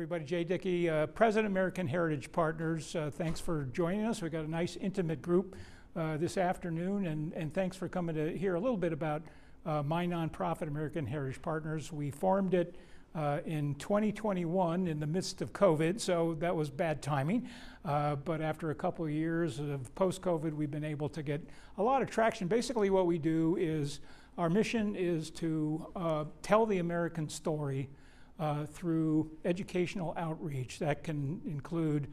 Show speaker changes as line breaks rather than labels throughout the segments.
everybody. Jay Dickey, President, American Heritage Partners. Thanks for joining us. We've got a nice intimate group this afternoon, and thanks for coming to hear a little bit about my nonprofit, American Heritage Partners. We formed it in 2021 in the midst of COVID, so that was bad timing. But after a couple of years of post-COVID, we've been able to get a lot of traction. Basically what we do is, our mission is to tell the American story through educational outreach. That can include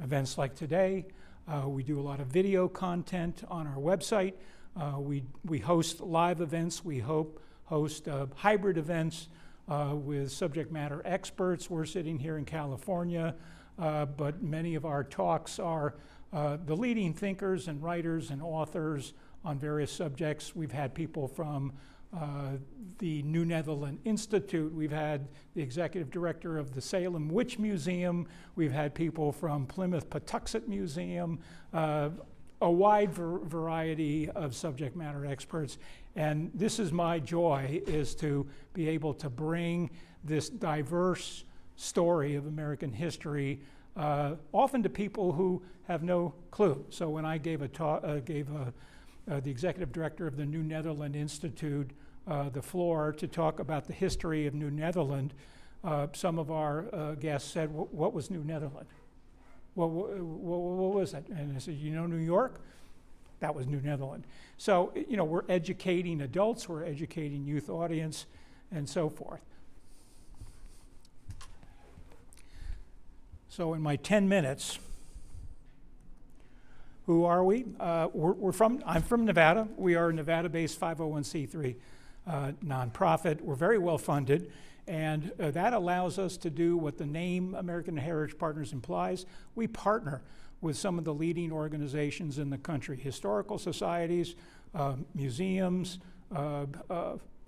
events like today. We do a lot of video content on our website. We host live events. We host hybrid events with subject matter experts. We're sitting here in California, but many of our talks are the leading thinkers and writers and authors on various subjects. We've had people from the New Netherland Institute. We've had the executive director of the Salem Witch Museum. We've had people from Plymouth Patuxent Museum, a wide variety of subject matter experts. And this is my joy, is to be able to bring this diverse story of American history often to people who have no clue. So when I gave a talk, the executive director of the New Netherland Institute the floor to talk about the history of New Netherland, some of our guests said, what was New Netherland? What was that? And I said, you know New York? That was New Netherland. So, you know, we're educating adults, we're educating youth audience, and so forth. So in my 10 minutes, who are we? I'm from Nevada. We are a Nevada-based 501c3 nonprofit. We're very well funded, and that allows us to do what the name American Heritage Partners implies. We partner with some of the leading organizations in the country: historical societies, museums,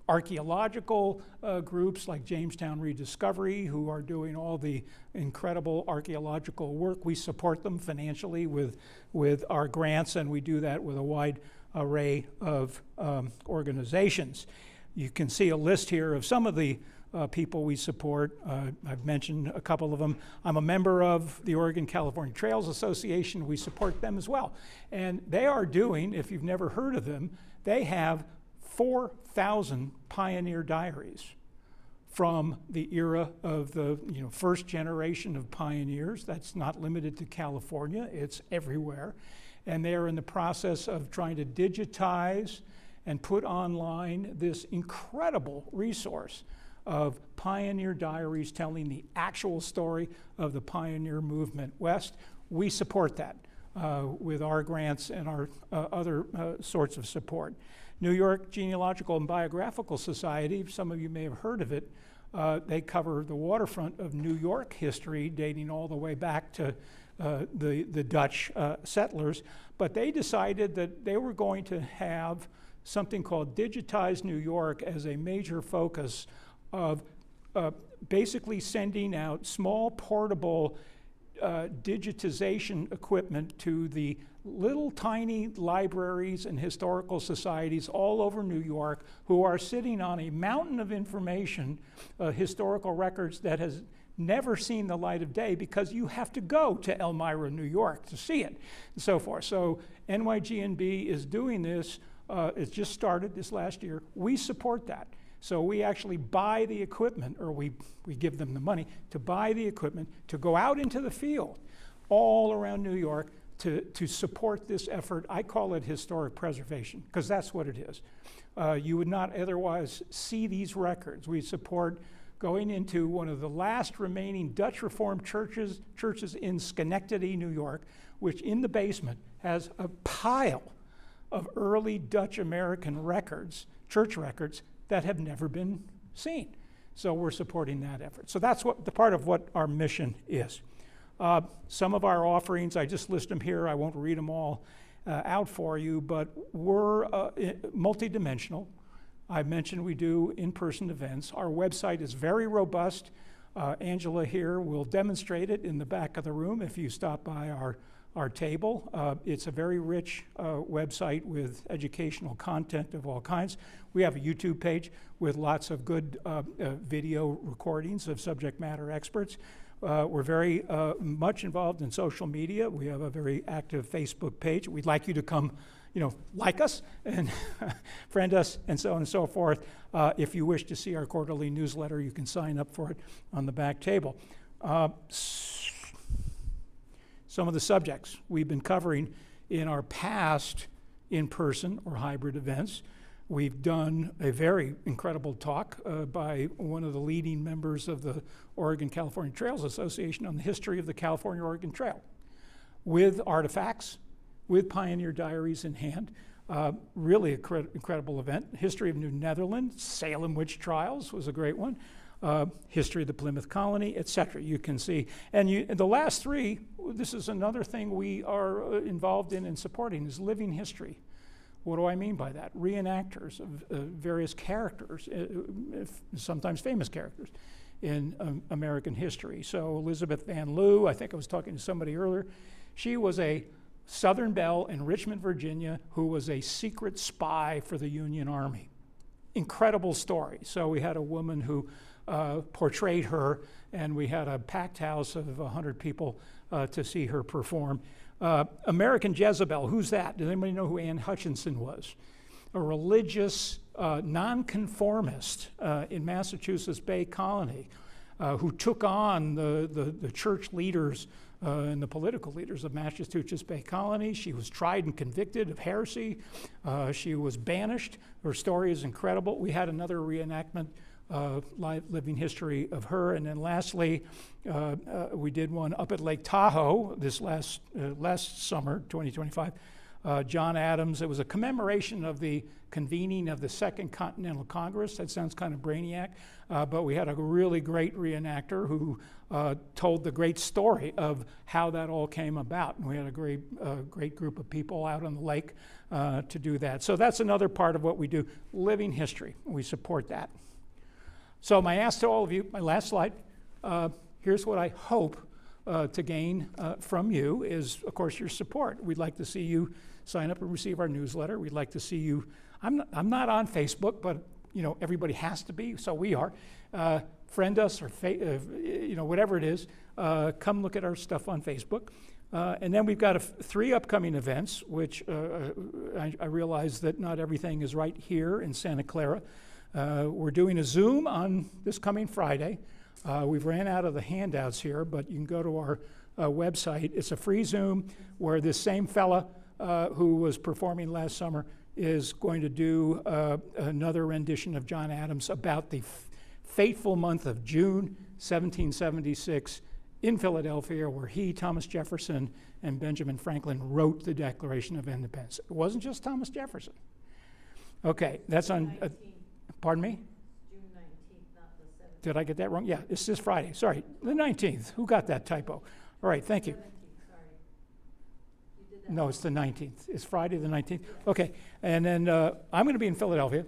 archaeological groups like Jamestown Rediscovery, who are doing all the incredible archaeological work. We support them financially with our grants, and we do that with a wide array of organizations. You can see a list here of some of the people we support. I've mentioned a couple of them. I'm a member of the Oregon-California Trails Association. We support them as well. And they are doing, if you've never heard of them, they have 4,000 pioneer diaries from the era of the first generation of pioneers. That's not limited to California, it's everywhere. And they are in the process of trying to digitize and put online this incredible resource of pioneer diaries telling the actual story of the pioneer movement west. We support that with our grants and our other sorts of support. New York Genealogical and Biographical Society, some of you may have heard of it. They cover the waterfront of New York history, dating all the way back to the Dutch settlers. But they decided that they were going to have something called Digitized New York as a major focus of basically sending out small portable digitization equipment to the little tiny libraries and historical societies all over New York, who are sitting on a mountain of information, historical records that has never seen the light of day, because you have to go to Elmira, New York to see it, and so forth. So NYGNB is doing this. It's just started this last year. We support that. So we actually buy the equipment, or we give them the money to buy the equipment to go out into the field all around New York to support this effort. I call it historic preservation, because that's what it is. You would not otherwise see these records. We support going into one of the last remaining Dutch Reformed churches in Schenectady, New York, which in the basement has a pile of early Dutch American records, church records, that have never been seen. So we're supporting that effort. So that's what the part of what our mission is. Some of our offerings, I just list them here. I won't read them all out for you, but we're multidimensional. I mentioned we do in-person events. Our website is very robust. Angela here will demonstrate it in the back of the room if you stop by our table. It's a very rich website with educational content of all kinds. We have a YouTube page with lots of good video recordings of subject matter experts. We're very much involved in social media. We have a very active Facebook page. We'd like you to come, like us and friend us and so on and so forth. If you wish to see our quarterly newsletter, you can sign up for it on the back table. Some of the subjects we've been covering in our past in-person or hybrid events. We've done a very incredible talk by one of the leading members of the Oregon-California Trails Association on the history of the California-Oregon Trail, with artifacts, with pioneer diaries in hand. Really incredible event. History of New Netherlands, Salem witch trials was a great one. History of the Plymouth Colony, etc. You can see. And the last three, this is another thing we are involved in and supporting, is living history. What do I mean by that? Reenactors of various characters, sometimes famous characters in American history. So Elizabeth Van Lew, I think I was talking to somebody earlier, she was a Southern Belle in Richmond, Virginia, who was a secret spy for the Union Army. Incredible story. So we had a woman who portrayed her, and we had a packed house of 100 people to see her perform. American Jezebel, who's that? Does anybody know who Anne Hutchinson was? A religious nonconformist in Massachusetts Bay Colony who took on the church leaders and the political leaders of Massachusetts Bay Colony. She was tried and convicted of heresy. She was banished. Her story is incredible. We had another reenactment, living history of her. And then lastly, we did one up at Lake Tahoe this last summer, 2025. John Adams. It was a commemoration of the convening of the Second Continental Congress. That sounds kind of brainiac, but we had a really great reenactor who told the great story of how that all came about. And we had a great group of people out on the lake to do that. So that's another part of what we do, living history. We support that. So my ask to all of you, my last slide, here's what I hope to gain from you is, of course, your support. We'd like to see you sign up and receive our newsletter. We'd like to see you, I'm not on Facebook, but everybody has to be, so we are. Friend us or whatever it is, come look at our stuff on Facebook. And then we've got 3 upcoming events, which I realize that not everything is right here in Santa Clara. We're doing a Zoom on this coming Friday. We've ran out of the handouts here, but you can go to our website. It's a free Zoom where this same fella who was performing last summer is going to do another rendition of John Adams about the fateful month of June 1776 in Philadelphia, where he, Thomas Jefferson, and Benjamin Franklin wrote the Declaration of Independence. It wasn't just Thomas Jefferson. Okay, that's on, pardon me?
June 19th, not the 17th.
Did I get that wrong? Yeah, it's this Friday. Sorry, the 19th. Who got that typo? All right, thank you.
17th, sorry. You did that
No,
wrong.
it's the 19th. It's Friday the 19th. Okay, and then I'm going to be in Philadelphia,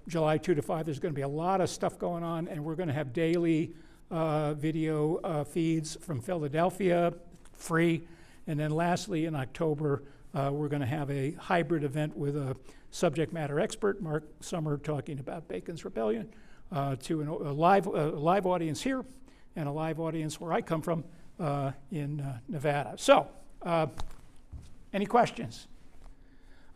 July 2 to 5. There's going to be a lot of stuff going on, and we're going to have daily video feeds from Philadelphia, free. And then lastly, in October, we're going to have a hybrid event with a subject matter expert, Mark Summer, talking about Bacon's Rebellion, to a live audience here and a live audience where I come from in Nevada. So, any questions?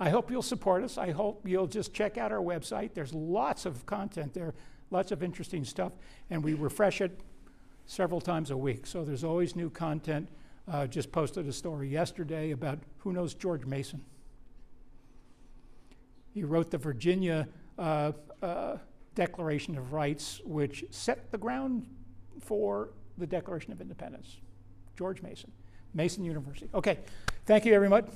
I hope you'll support us. I hope you'll just check out our website. There's lots of content there, lots of interesting stuff, and we refresh it several times a week. So there's always new content. Just posted a story yesterday about, who knows George Mason? He wrote the Virginia Declaration of Rights, which set the ground for the Declaration of Independence. George Mason, Mason University. Okay, thank you very much.